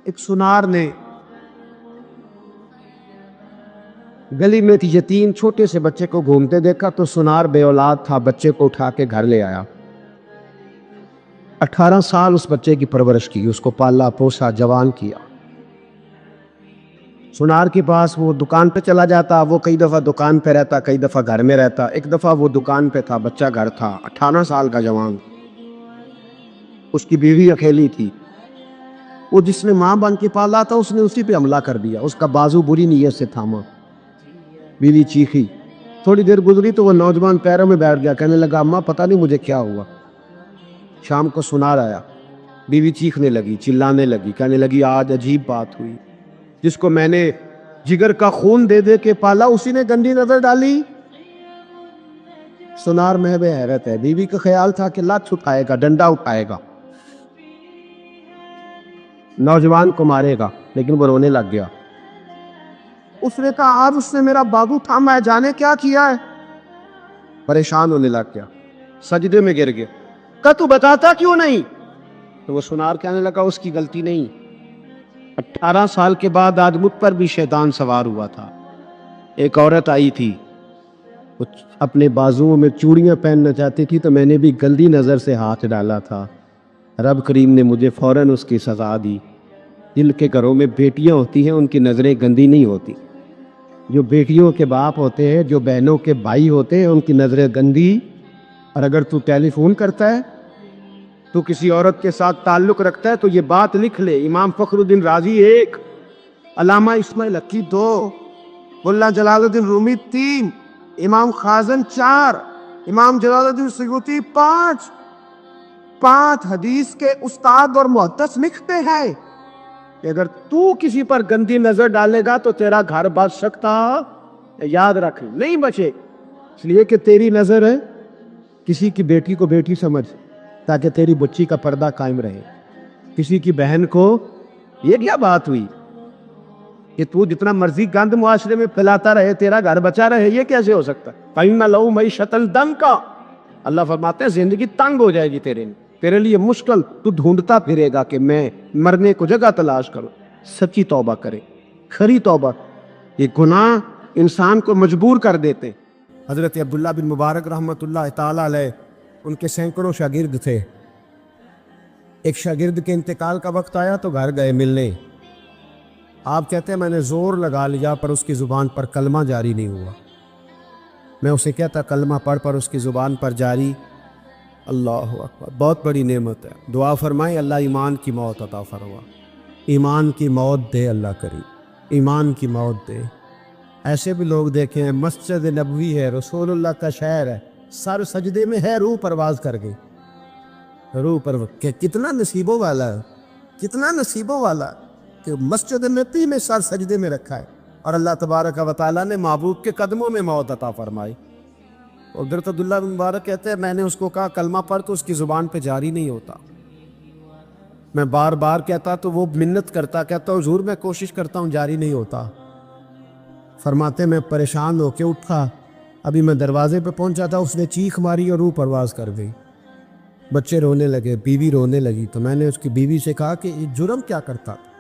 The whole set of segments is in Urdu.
ایک سنار نے گلی میں ایک یتیم چھوٹے سے بچے کو گھومتے دیکھا تو سنار بے اولاد تھا، بچے کو اٹھا کے گھر لے آیا۔ 18 سال اس بچے کی پرورش کی، اس کو پالا پوسا، جوان کیا۔ سنار کے پاس وہ دکان پہ چلا جاتا، وہ کئی دفعہ دکان پہ رہتا، کئی دفعہ گھر میں رہتا۔ ایک دفعہ وہ دکان پہ تھا، بچہ گھر تھا، 18 سال کا جوان۔ اس کی بیوی اکیلی تھی، وہ جس نے ماں بن کے پالا تھا اس نے اسی پہ حملہ کر دیا، اس کا بازو بری نیت سے تھاما۔ بیوی چیخی، تھوڑی دیر گزری تو وہ نوجوان پیروں میں بیٹھ گیا، کہنے لگا اماں پتہ نہیں مجھے کیا ہوا۔ شام کو سنار آیا، بیوی چیخنے لگی، چلانے لگی، کہنے لگی آج عجیب بات ہوئی، جس کو میں نے جگر کا خون دے دے کے پالا اسی نے گندی نظر ڈالی۔ سنار محو حیرت ہے، بیوی کا خیال تھا کہ لات اٹھائے گا، ڈنڈا اٹھائے گا، نوجوان کو مارے گا، لیکن وہ رونے لگ گیا۔ اس نے کہا آج اس نے میرا بازو تھاما ہے، جانے کیا کیا ہے۔ پریشان ہونے لگ گیا، سجدے میں گر گیا، کہا تو بتاتا کیوں نہیں؟ تو وہ سنار کہنے لگا اس کی غلطی نہیں، 18 سال کے بعد آج مجھ پر بھی شیطان سوار ہوا تھا۔ ایک عورت آئی تھی، وہ اپنے بازوؤں میں چوڑیاں پہننا چاہتی تھی تو میں نے بھی گندی نظر سے ہاتھ ڈالا تھا، رب کریم نے مجھے فوراً اس کی سزا دی۔ جن کے گھروں میں بیٹیاں ہوتی ہیں ان کی نظریں گندی نہیں ہوتی، جو بیٹیوں کے باپ ہوتے ہیں، جو بہنوں کے بھائی ہوتے ہیں، ان کی نظریں گندی۔ اور اگر تو ٹیلی فون کرتا ہے، تو کسی عورت کے ساتھ تعلق رکھتا ہے تو یہ بات لکھ لے، امام فخر الدین رازی 1، علامہ اسماعیل حقی 2، ملا جلال الدین رومی 3، امام خازن 4، امام جلال الدین سیوطی 5 حدیث کے استاد اور محدث لکھتے ہیں کہ اگر تو کسی پر گندی نظر ڈالے گا تو تیرا گھر بچ سکتا، یاد رکھ نہیں بچے، اس لیے کہ تیری نظر ہے، کسی کی بیٹی کو بیٹی سمجھ تاکہ تیری بچی کا پردہ قائم رہے، کسی کی بہن کو، یہ کیا بات ہوئی کہ تو جتنا مرضی گند معاشرے میں پھیلاتا رہے تیرا گھر بچا رہے، یہ کیسے ہو سکتا ہے؟ فَإِنَّ لَهُ مَعِيشَةً ضَنكًا، اللہ فرماتے ہیں زندگی تنگ ہو جائے گی تیرے لیے مشکل، تو ڈھونڈتا پھرے گا کہ میں مرنے کو جگہ تلاش کروں۔ سچی توبہ کرے، کھری توبہ، یہ گناہ انسان کو مجبور کر دیتے۔ حضرت عبداللہ بن مبارک رحمۃ اللہ تعالیٰ علیہ، ان کے سینکڑوں شاگرد تھے، ایک شاگرد کے انتقال کا وقت آیا تو گھر گئے ملنے، آپ کہتے ہیں میں نے زور لگا لیا پر اس کی زبان پر کلمہ جاری نہیں ہوا، میں اسے کہتا کلمہ پڑھ پر اس کی زبان پر جاری، اللہ اکبر، بہت بڑی نعمت ہے، دعا فرمائیں اللہ ایمان کی موت عطا فرما، ایمان کی موت دے اللہ کریم، ایمان کی موت دے۔ ایسے بھی لوگ دیکھیں ہیں، مسجد نبوی ہے، رسول اللہ کا شہر ہے، سر سجدے میں ہے، روح پرواز کر گئی، روح پرواز، کتنا نصیبوں والا ہے، کتنا نصیبوں والا ہے کہ مسجد نبی میں سر سجدے میں رکھا ہے، اور اللہ تبارک و تعالیٰ نے محبوب کے قدموں میں موت عطا فرمائی۔ حضرت عبداللہ بن مبارک کہتے ہیں میں نے اس کو کہا کلمہ پڑھ تو اس کی زبان پہ جاری نہیں ہوتا، میں بار بار کہتا تو وہ منت کرتا، کہتا حضور میں کوشش کرتا ہوں جاری نہیں ہوتا۔ فرماتے میں پریشان ہو کے اٹھا، ابھی میں دروازے پہ پہنچا تھا، اس نے چیخ ماری اور روح پرواز کر گئی، بچے رونے لگے، بیوی رونے لگی، تو میں نے اس کی بیوی سے کہا کہ یہ جرم کیا کرتا تھا،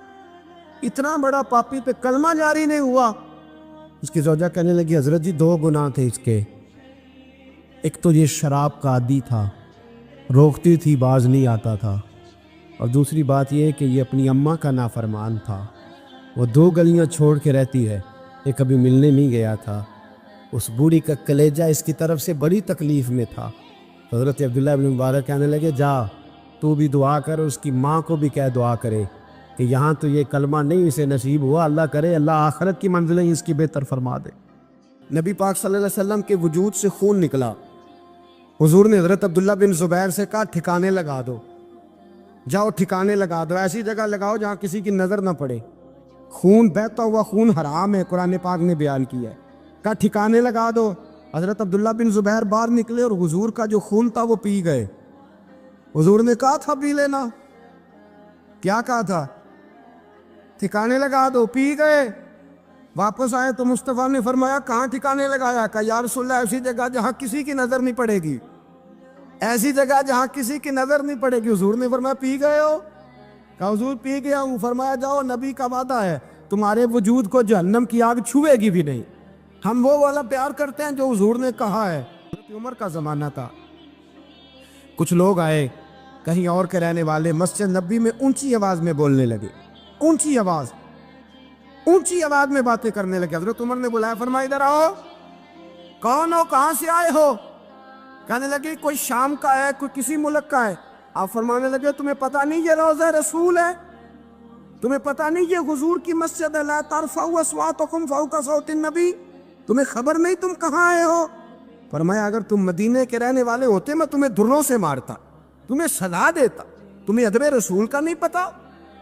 اتنا بڑا پاپی پہ کلمہ جاری نہیں ہوا۔ اس کی زوجہ کہنے لگی حضرت جی 2 گناہ تھے اس کے، ایک تو یہ شراب کا عادی تھا، روکتی تھی باز نہیں آتا تھا، اور دوسری بات یہ کہ یہ اپنی اماں کا نافرمان تھا، وہ 2 گلیاں چھوڑ کے رہتی ہے، یہ کبھی ملنے نہیں گیا تھا، اس بوڑھی کا کلیجہ اس کی طرف سے بڑی تکلیف میں تھا۔ حضرت عبداللہ بن مبارک کہنے لگے جا تو بھی دعا کر، اس کی ماں کو بھی کہہ دعا کرے کہ یہاں تو یہ کلمہ نہیں اسے نصیب ہوا، اللہ کرے اللہ آخرت کی منزلیں اس کی بہتر فرما دے۔ نبی پاک صلی اللہ علیہ وسلم کے وجود سے خون نکلا، حضور نے حضرت عبداللہ بن زبیر سے کہا ٹھکانے لگا دو، جاؤ ٹھکانے لگا دو، ایسی جگہ لگاؤ جہاں کسی کی نظر نہ پڑے، خون بہتا ہوا خون حرام ہے، قرآن پاک نے بیان کیا ہے، کہا ٹھکانے لگا دو۔ حضرت عبداللہ بن زبیر باہر نکلے اور حضور کا جو خون تھا وہ پی گئے۔ حضور نے کہا تھا پی لینا، کیا کہا تھا؟ ٹھکانے لگا دو، پی گئے۔ واپس آئے تو مصطفیٰ نے فرمایا کہاں ٹھکانے لگایا؟ کہا یا رسول اللہ ایسی جگہ جہاں کسی کی نظر نہیں پڑے گی، ایسی جگہ جہاں کسی کی نظر نہیں پڑے گی۔ حضور نے فرمایا پی گئے ہو؟ کہا حضور پی گیا ہوں. فرمایا جاؤ نبی کا وعدہ ہے تمہارے وجود کو جہنم کی آگ چھوئے گی بھی نہیں. ہم وہ والا پیار کرتے ہیں جو حضور نے کہا ہے. حضرت عمر کا زمانہ تھا. کچھ لوگ آئے کہیں اور کے رہنے والے, مسجد نبی میں اونچی آواز میں بولنے لگے, اونچی آواز میں باتیں کرنے لگے. حضرت عمر نے بلایا, فرمایا ادھر آؤ, کون ہو, کہاں سے آئے ہو؟ کہنے لگے کوئی شام کا ہے, کوئی کسی ملک کا ہے. آپ فرمانے لگے تمہیں پتہ نہیں یہ روضہ رسول ہے؟ تمہیں پتہ نہیں یہ حضور کی مسجد ہے؟ لا ترفعوا اصواتکم فوق صوت النبی. تمہیں خبر نہیں تم کہاں آئے ہو؟ فرمایا اگر تم مدینے کے رہنے والے ہوتے میں تمہیں دروں سے مارتا, تمہیں سزا دیتا. تمہیں ادب رسول کا نہیں پتا,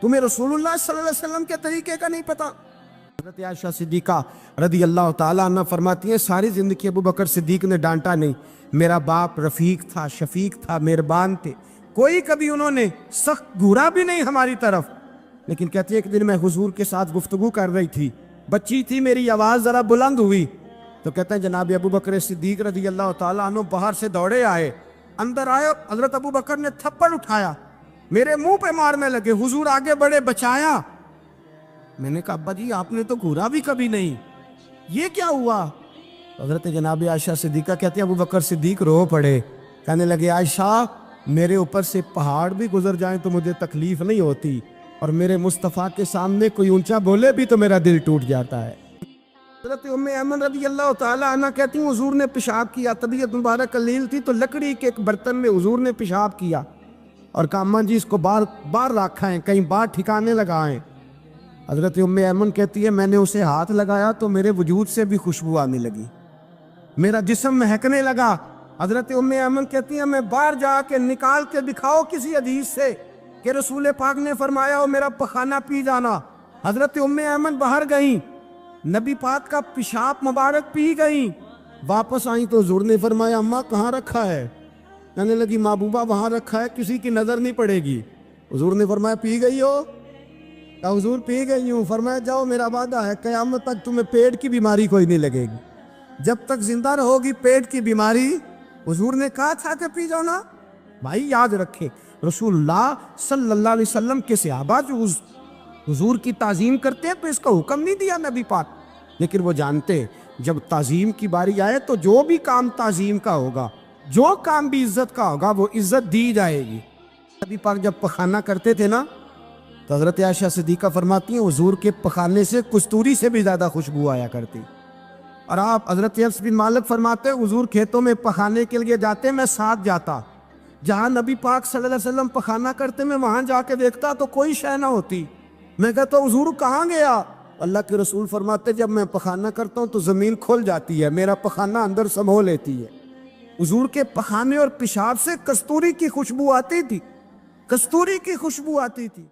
تمہیں رسول اللہ صلی اللہ علیہ وسلم کے طریقے کا نہیں پتا. حضرت عائشہ صدیقہ رضی اللہ تعالیٰ عنہ فرماتی ہیں ساری زندگی ابو بکر صدیق نے ڈانٹا نہیں. میرا باپ رفیق تھا, شفیق تھا, مہربان تھے, کوئی کبھی انہوں نے سخت گھورا بھی نہیں ہماری طرف. لیکن کہتی ہے ایک دن میں حضور کے ساتھ گفتگو کر رہی تھی, بچی تھی, میری آواز ذرا بلند ہوئی تو کہتے ہیں جناب ابو بکر صدیق رضی اللہ تعالیٰ عنہ باہر سے دوڑے آئے, اندر آئے, حضرت ابو بکر نے تھپڑ اٹھایا, میرے منہ پہ مارنے لگے. حضور آگے بڑھے, بچایا. میں نے کہا ابا جی آپ نے تو گھورا بھی کبھی نہیں, یہ کیا ہوا؟ حضرت جناب عائشہ صدیقہ کہتے ہیں ابو بکر صدیق رو پڑے, کہنے لگے عائشہ میرے اوپر سے پہاڑ بھی گزر جائیں تو مجھے تکلیف نہیں ہوتی, اور میرے مصطفیٰ کے سامنے کوئی اونچا بولے بھی تو میرا دل ٹوٹ جاتا ہے. حضرت ام ایمن رضی اللہ تعالیٰ عنہ کہتی ہیں حضور نے پیشاب کیا, طبیعت مبارک قلیل تھی تو لکڑی کے ایک برتن میں حضور نے پیشاب کیا اور کہا اماں جی اس کو باہر رکھائیں, کہیں باہر ٹھکانے لگائیں. حضرت ام ایمن کہتی ہے میں نے اسے ہاتھ لگایا تو میرے وجود سے بھی خوشبو آنے لگی, میرا جسم مہکنے لگا. حضرت ام ایمن کہتی ہے میں باہر جا کے نکال کے دکھاؤ کسی حدیث سے کہ رسول پاک نے فرمایا ہو میرا پخانہ پی جانا. حضرت ام ایمن باہر گئیں, نبی پاک کا پیشاب مبارک پی گئیں, واپس آئیں تو حضور نے فرمایا اماں کہاں رکھا ہے؟ کہنے لگی محبوبہ وہاں رکھا ہے, کسی کی نظر نہیں پڑے گی. حضور نے فرمایا پی گئی ہو؟ کہا حضور پی گئی ہوں. فرمایا جاؤ میرا وعدہ ہے قیامت تک تمہیں پیٹ کی بیماری کوئی نہیں لگے گی, جب تک زندہ رہو گی پیٹ کی بیماری. حضور نے کہا تھا کہ پی جاؤ نا. بھائی یاد رکھے رسول اللہ صلی اللہ علیہ وسلم کے صحابہ جو حضور کی تعظیم کرتے ہیں تو اس کا حکم نہیں دیا نبی پاک, لیکن وہ جانتے جب تعظیم کی باری آئے تو جو بھی کام تعظیم کا ہوگا, جو کام بھی عزت کا ہوگا وہ عزت دی جائے گی. نبی پاک جب پخانہ کرتے تھے نا تو حضرت عائشہ صدیقہ فرماتی ہیں حضور کے پخانے سے کستوری سے بھی زیادہ خوشبو آیا کرتی. اور آپ حضرت انس بن مالک فرماتے ہیں حضور کھیتوں میں پخانے کے لیے جاتے میں ساتھ جاتا, جہاں نبی پاک صلی اللہ علیہ وسلم پخانہ کرتے میں وہاں جا کے دیکھتا تو کوئی شے نہ ہوتی. میں کہتا حضور کہاں گیا؟ اللہ کے رسول فرماتے جب میں پخانہ کرتا ہوں تو زمین کھل جاتی ہے, میرا پخانہ اندر سمو لیتی ہے. حضور کے پخانے اور پیشاب سے کستوری کی خوشبو آتی تھی, کستوری کی خوشبو آتی تھی.